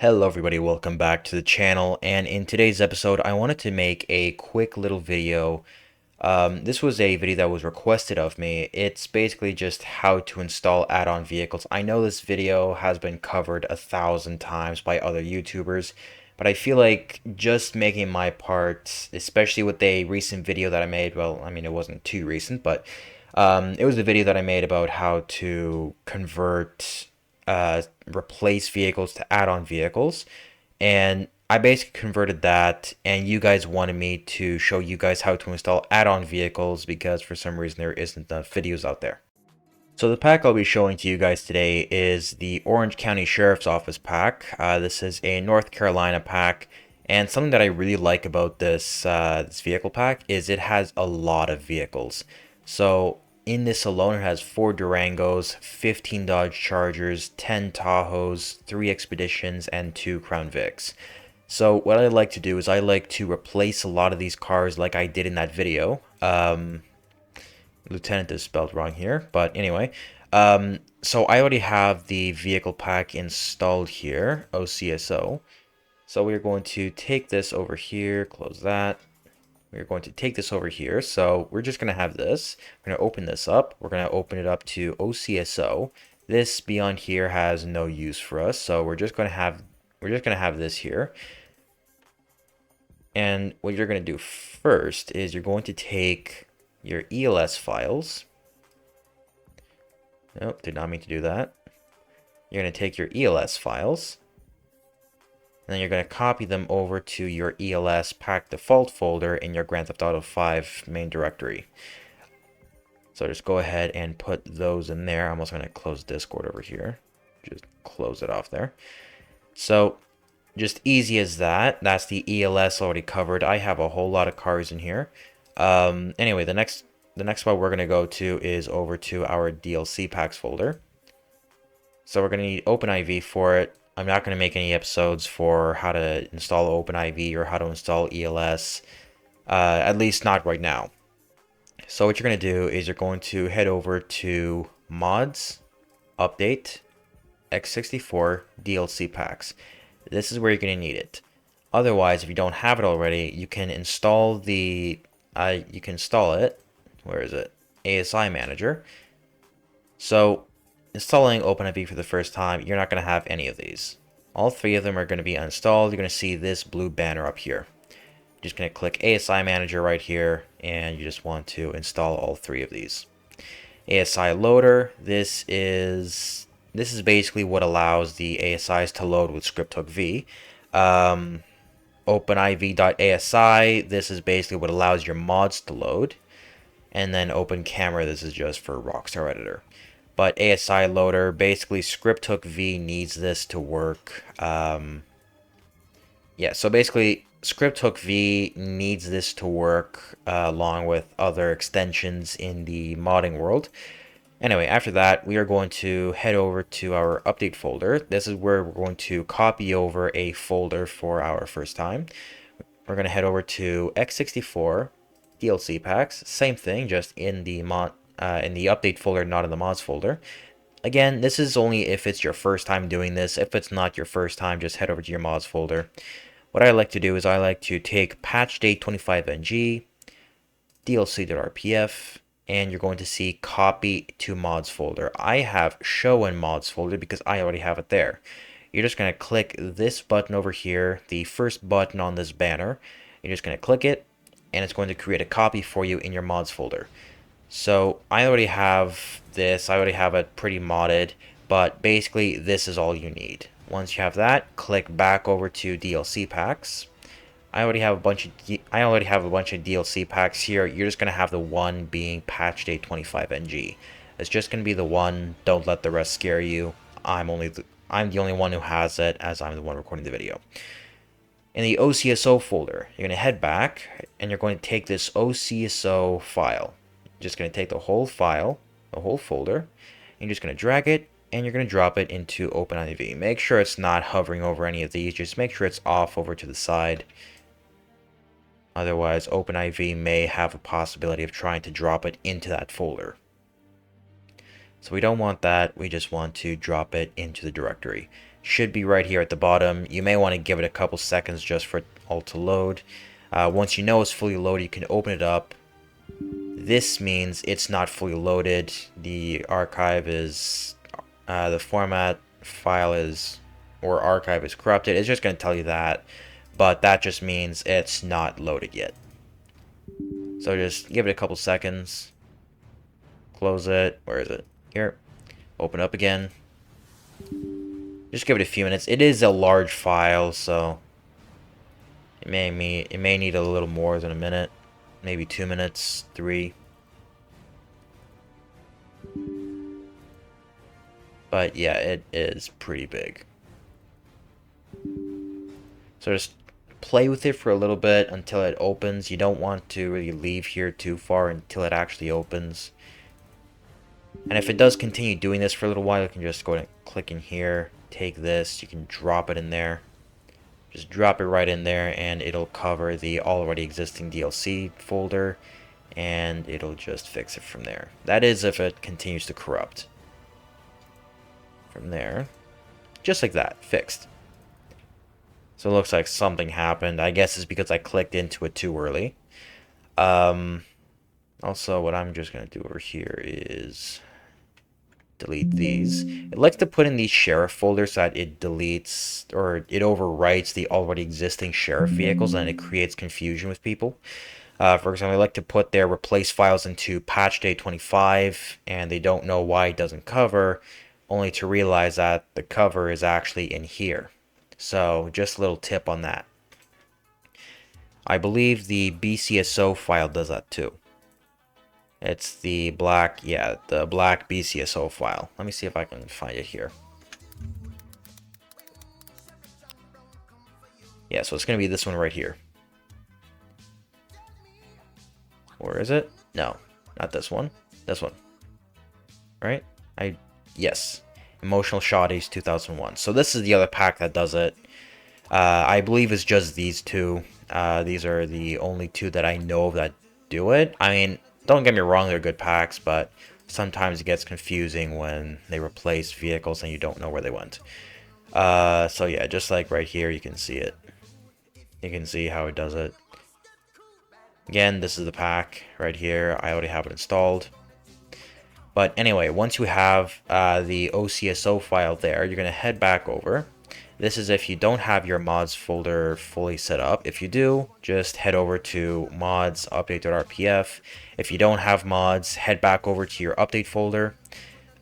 Hello everybody, welcome back to the channel, and in today's episode I wanted to make a quick little video. This was a video that was requested of me. It's basically just how to install add-on vehicles. I know this video has been covered 1,000 times by other YouTubers, but I feel like just making my part, especially with a recent video that I made, well, I mean it wasn't too recent, but it was a video that I made about how to convert replace vehicles to add-on vehicles, and I basically converted that, and you guys wanted me to show you guys how to install add-on vehicles because for some reason there isn't enough videos out there. So the pack I'll be showing to you guys today is the Orange County Sheriff's Office pack. This is a North Carolina pack, and something that I really like about this vehicle pack is it has a lot of vehicles. So in this alone, it has 4 Durangos, 15 Dodge Chargers, 10 Tahoes, 3 Expeditions, and 2 Crown Vics. So what I like to do is I like to replace a lot of these cars like I did in that video. Lieutenant is spelled wrong here, but anyway. So I already have the vehicle pack installed here, OCSO. So we're going to take this over here, close that. We're going to take this over here. So we're just going to have this. We're going to open this up. We're going to open it up to OCSO. This beyond here has no use for us. So we're just going to have this here. And what you're going to do first is you're going to take your ELS files. Nope, did not mean to do that. You're going to take your ELS files. And then you're going to copy them over to your ELS pack default folder in your Grand Theft Auto 5 main directory. So just go ahead and put those in there. I'm also going to close Discord over here. Just close it off there. So just easy as that. That's the ELS already covered. I have a whole lot of cars in here. Anyway, the next spot we're going to go to is over to our DLC packs folder. So we're going to need OpenIV for it. I'm not going to make any episodes for how to install OpenIV or how to install ELS, at least not right now. So what you're going to do is you're going to head over to Mods, Update, X64, DLC Packs. This is where you're going to need it. Otherwise, if you don't have it already, you can install it. Where is it? ASI Manager. So installing OpenIV for the first time, you're not going to have any of these. All 3 of them are going to be uninstalled. You're going to see this blue banner up here. You're just going to click ASI Manager right here, and you just want to install all 3 of these. ASI Loader, this is basically what allows the ASIs to load with script_hook_v. OpenIV.ASI, this is basically what allows your mods to load. And then OpenCamera, this is just for Rockstar Editor. But ASI Loader, basically script_hook_v needs this to work. Yeah, so basically script_hook_v needs this to work along with other extensions in the modding world. Anyway, after that, we are going to head over to our update folder. This is where we're going to copy over a folder for our first time. We're going to head over to X64, DLC packs, same thing, just in the update folder, not in the mods folder. Again, this is only if it's your first time doing this. If it's not your first time, just head over to your mods folder. What I like to do is I like to take patch date 25ng, DLC.rpf, and you're going to see copy to mods folder. I have show in mods folder because I already have it there. You're just going to click this button over here, the first button on this banner. You're just going to click it, and it's going to create a copy for you in your mods folder. So I already have this. I already have it pretty modded, but basically this is all you need. Once you have that, click back over to DLC packs. I already have a bunch of DLC packs here. You're just gonna have the one being patch date 25ng. It's just gonna be the one. Don't let the rest scare you. I'm the only one who has it, as I'm the one recording the video. In the OCSO folder, you're gonna head back and you're going to take this OCSO file. You're just gonna take the whole file, the whole folder, and you're just gonna drag it and you're gonna drop it into OpenIV. Make sure it's not hovering over any of these. Just make sure it's off over to the side. Otherwise, OpenIV may have a possibility of trying to drop it into that folder. So we don't want that, we just want to drop it into the directory. Should be right here at the bottom. You may want to give it a couple seconds just for it all to load. Once you know it's fully loaded, you can open it up. This means it's not fully loaded. The archive is, the format file is, or archive is corrupted. It's just going to tell you that, but that just means it's not loaded yet. So just give it a couple seconds. Close it. Where is it? Here. Open up again. Just give it a few minutes. It is a large file, so it may need a little more than a minute. Maybe 2 minutes, 3. But yeah, it is pretty big. So just play with it for a little bit until it opens. You don't want to really leave here too far until it actually opens. And if it does continue doing this for a little while, you can just go ahead and click in here, take this, you can drop it in there. Just drop it right in there and it'll cover the already existing DLC folder and it'll just fix it from there. That is if it continues to corrupt. From there, just like that, fixed. So it looks like something happened. I guess it's because I clicked into it too early. Also, what I'm just going to do over here is delete these. It likes to put in these sheriff folders so that it deletes or it overwrites the already existing sheriff vehicles and it creates confusion with people. For example, I like to put their replace files into patch day 25 and they don't know why it doesn't cover, only to realize that the cover is actually in here. So just a little tip on that. I believe the BCSO file does that too. It's the black, yeah, the black BCSO file. Let me see if I can find it here. Yeah, so it's going to be this one right here. Or is it? No, not this one. This one. Right? Yes. Emotional Shotties 2001. So this is the other pack that does it. I believe it's just these two. These are the only two that I know of that do it. I mean, don't get me wrong, they're good packs, but sometimes it gets confusing when they replace vehicles and you don't know where they went. So yeah, just like right here, you can see it. You can see how it does it. Again, this is the pack right here. I already have it installed. But anyway, once you have the OCSO file there, you're going to head back over. This is if you don't have your mods folder fully set up. If you do, just head over to mods update.rpf. If you don't have mods, head back over to your update folder.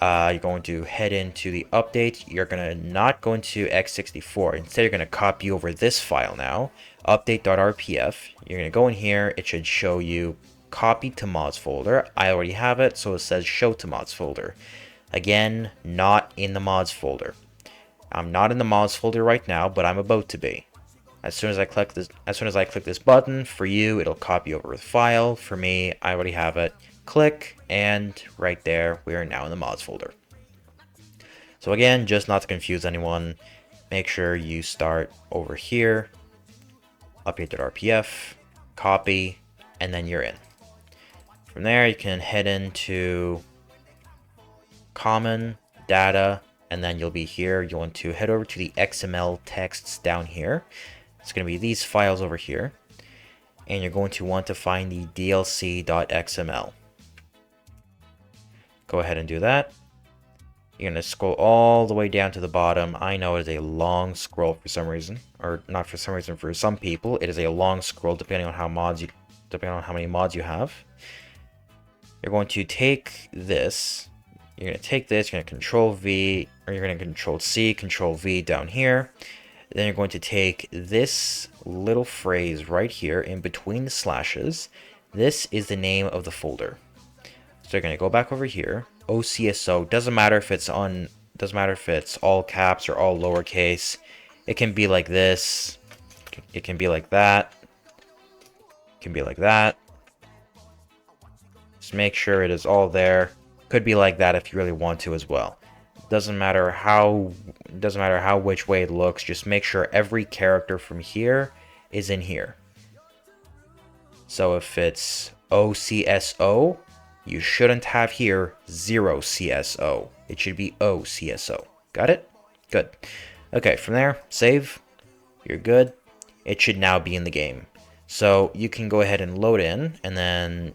You're going to head into the update. You're going to not go into x64. Instead, you're going to copy over this file now, update.rpf. You're going to go in here. It should show you copy to mods folder. I already have it, so it says show to mods folder. Again, not in the mods folder. I'm not in the mods folder right now, but I'm about to be. As soon as I click this button, for you, it'll copy over the file. For me, I already have it. Click, and right there, we are now in the mods folder. So again, just not to confuse anyone, make sure you start over here, update.rpf, copy, and then you're in. From there, you can head into common, data, and then you'll be here. You want to head over to the XML texts down here. It's going to be these files over here. And you're going to want to find the dlc.xml. Go ahead and do that. You're going to scroll all the way down to the bottom. I know it is a long scroll for some reason, or not for some reason, for some people. It is a long scroll depending on how many mods you have. You're going to take this. You're going to take this, you're going to Control V, or you're going to Control C, Control V down here. Then you're going to take this little phrase right here in between the slashes. This is the name of the folder. So you're going to go back over here. OCSO, doesn't matter if it's all caps or all lowercase. It can be like this. It can be like that. It can be like that. Just make sure it is all there. Could be like that if you really want to as well. Doesn't matter which way it looks, just make sure every character from here is in here. So if it's OCSO, You shouldn't have here 0 CSO. It should be O CSO. Got it? Good. Okay, from there, save. You're good. It should now be in the game. So you can go ahead and load in, and then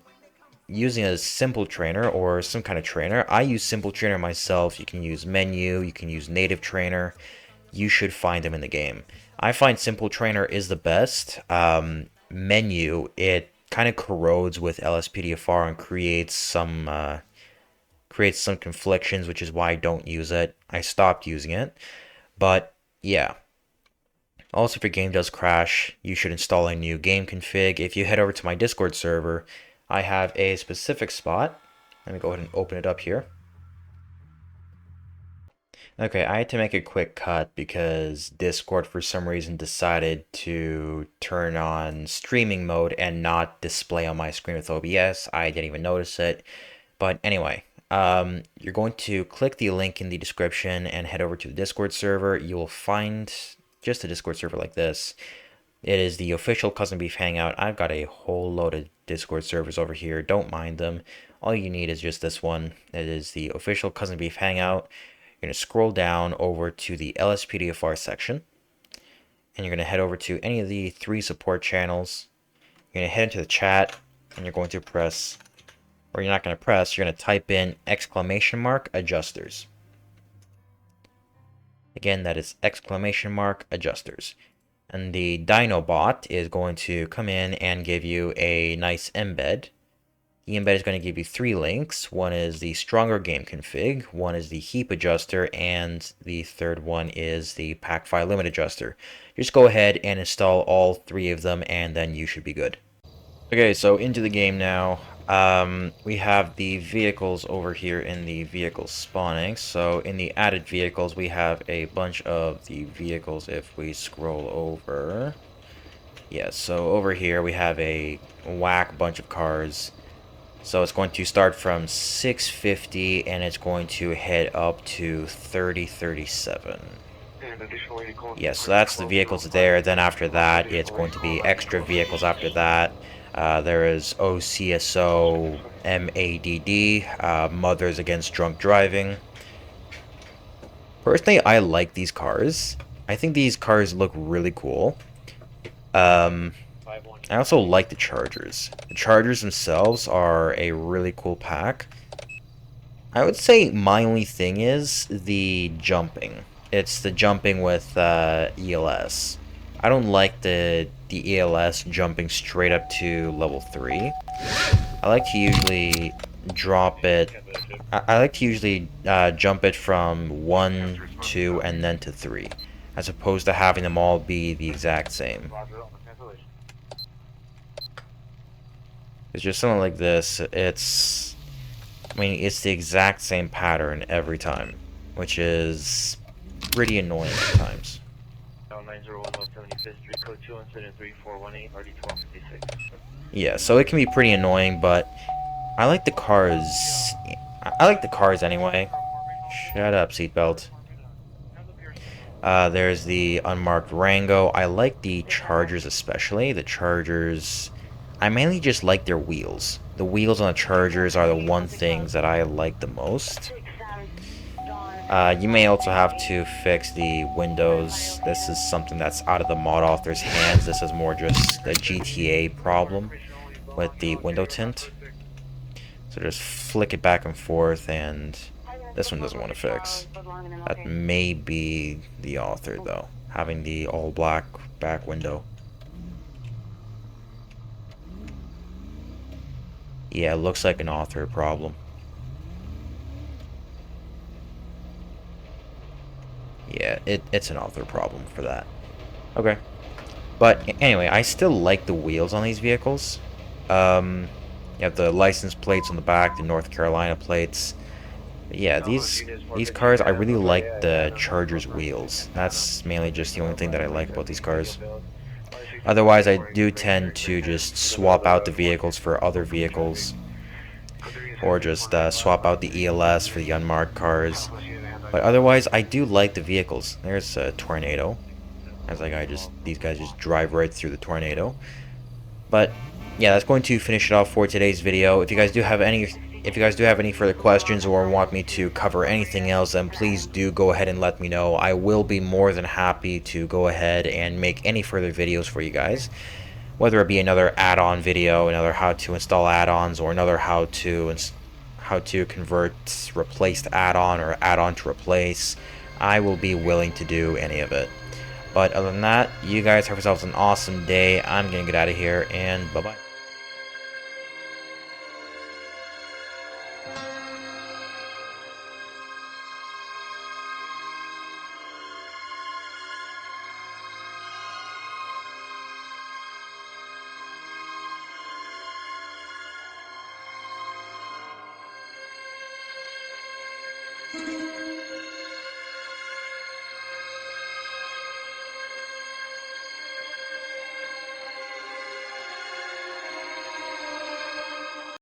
using a simple trainer or some kind of trainer. I use simple trainer myself. You can use menu, you can use native trainer. You should find them in the game. I find simple trainer is the best. Menu, it kind of corrodes with LSPDFR and creates some conflictions, which is why I don't use it. I stopped using it. But yeah. Also, if your game does crash, you should install a new game config. If you head over to my Discord server, I have a specific spot. Let me go ahead and open it up here. Okay, I had to make a quick cut because Discord for some reason decided to turn on streaming mode and not display on my screen with OBS. I didn't even notice it. But anyway, you're going to click the link in the description and head over to the Discord server. You will find just a Discord server like this. It is the official Cousin Beef Hangout. I've got a whole load of Discord servers over here. Don't mind them. All you need is just this one. It is the official Cousin Beef Hangout. You're going to scroll down over to the LSPDFR section. And you're going to head over to any of the 3 support channels. You're going to head into the chat. And you're going to press, or you're not going to press, you're going to type in !adjusters. Again, that is !adjusters. And the Dinobot is going to come in and give you a nice embed. The embed is going to give you 3 links. One is the stronger game config, one is the heap adjuster, and the third one is the pack file limit adjuster. Just go ahead and install all 3 of them, and then you should be good. Okay, so into the game now. We have the vehicles over here in the vehicle spawning. So in the added vehicles, we have a bunch of the vehicles. If we scroll over, yeah, so over here we have a whack bunch of cars. So it's going to start from 650 and it's going to head up to 3037. Yeah, so that's the vehicles there. Then after that, it's going to be extra vehicles after that. There is OCSO MADD, Mothers Against Drunk Driving. Personally, I like these cars. I think these cars look really cool. I also like the Chargers. The Chargers themselves are a really cool pack. I would say my only thing is the jumping. It's the jumping with ELS. I don't like the ELS jumping straight up to level 3. I like to usually drop it. I like to usually jump it from 1, 2, and then to 3, as opposed to having them all be the exact same. It's just something like this. It's the exact same pattern every time, which is pretty annoying at times. Yeah, so it can be pretty annoying, but I like the cars. I like the cars anyway. Shut up, seatbelt. There's the unmarked Rango. I like the Chargers especially. The Chargers, I mainly just like their wheels. The wheels on the Chargers are the one things that I like the most. You may also have to fix the windows. This is something that's out of the mod author's hands. This is more just a GTA problem with the window tint. So just flick it back and forth, and this one doesn't want to fix. That may be the author though, having the all black back window. Yeah, it looks like an author problem. Yeah, it's an author problem for that. Okay. But anyway, I still like the wheels on these vehicles. You have the license plates on the back, the North Carolina plates. But yeah, these cars, I really like the Charger's wheels. That's mainly just the only thing that I like about these cars. Otherwise, I do tend to just swap out the vehicles for other vehicles. Or just swap out the ELS for the unmarked cars. But otherwise, I do like the vehicles. There's a tornado. As like these guys just drive right through the tornado. But yeah, that's going to finish it off for today's video. If you guys do have any if you guys do have any further questions or want me to cover anything else, then please do go ahead and let me know. I will be more than happy to go ahead and make any further videos for you guys, whether it be another add-on video, another how to install add-ons, or another how to convert replaced add-on or add-on to replace. I will be willing to do any of it. But other than that, you guys have yourselves an awesome day. I'm gonna get out of here, and bye-bye.